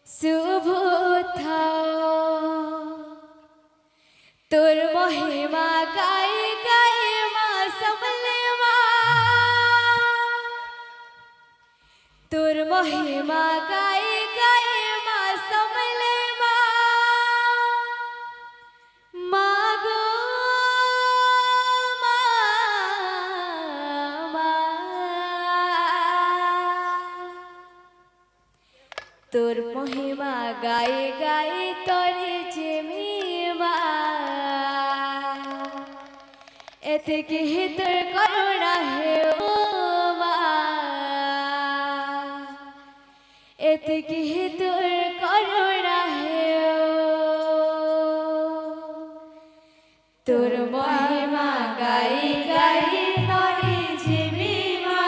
सुबुथा तोर महिमा गाय गाय माँ समलेवा तोर महिमा गाय गाय माँ समलेवा मागो तोर महिमा गाय गाय तोरे जेमीवा एते के तोर करुणा है ओ एते के तोर करुणा है तोर महिमा गाय गाय तोरे जेमीवा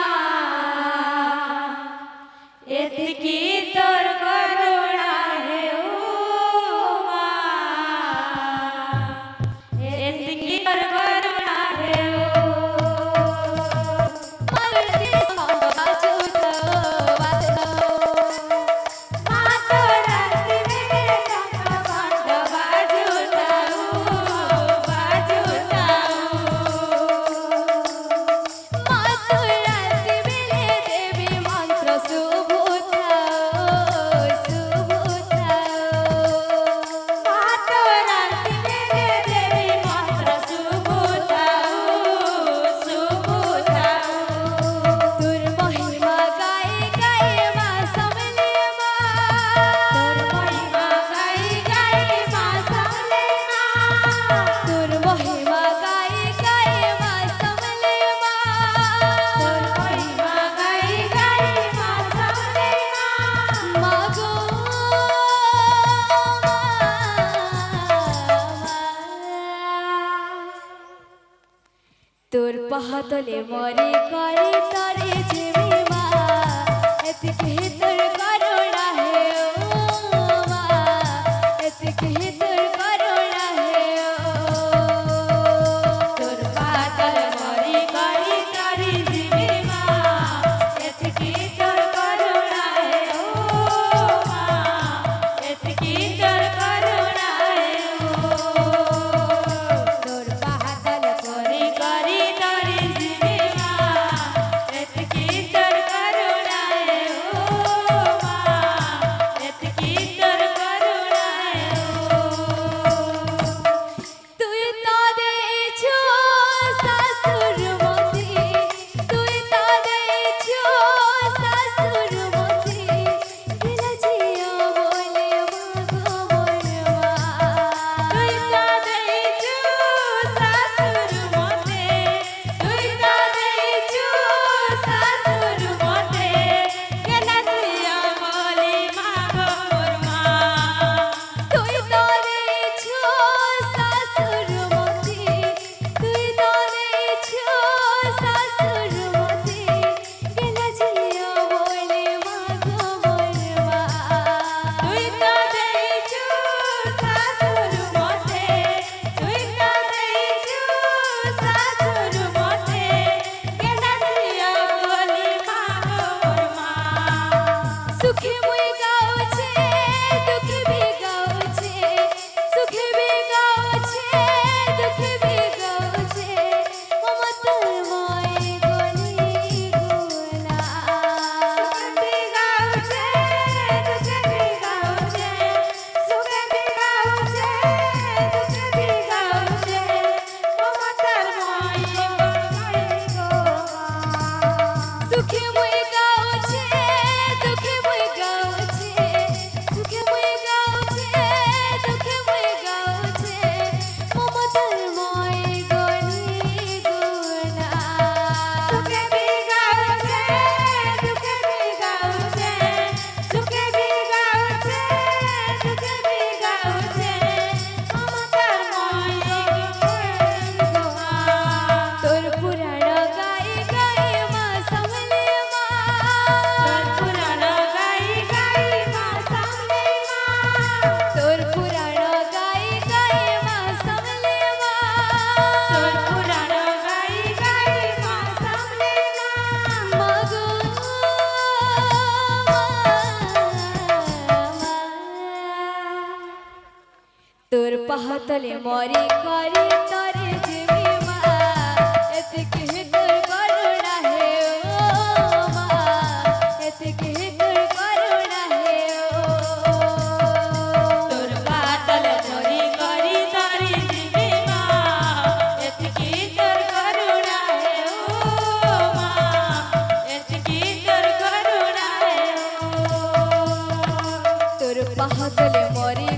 एते के तोर तोर पहतले मरी करी तरे जीवा एतिके तोर करुणा है ओ एतिके तोर करुणा है तोर पहतले मरी करी तरे जीवा एतिके तोर करुणा है ओ एतिके तोर करुणा है तोर पहतले मरी करी তোর পাহাতলে মরি করি তরে জিমি মা এতিকে তোর করুণা হে ও মা এতিকে তোর করুণা হে ও তোর পাহাতলে মরি করি তরে জিমি মা এতিকে তোর করুণা হে ও মা এতিকে তোর করুণা হে ও তোর পাহাতলে মরি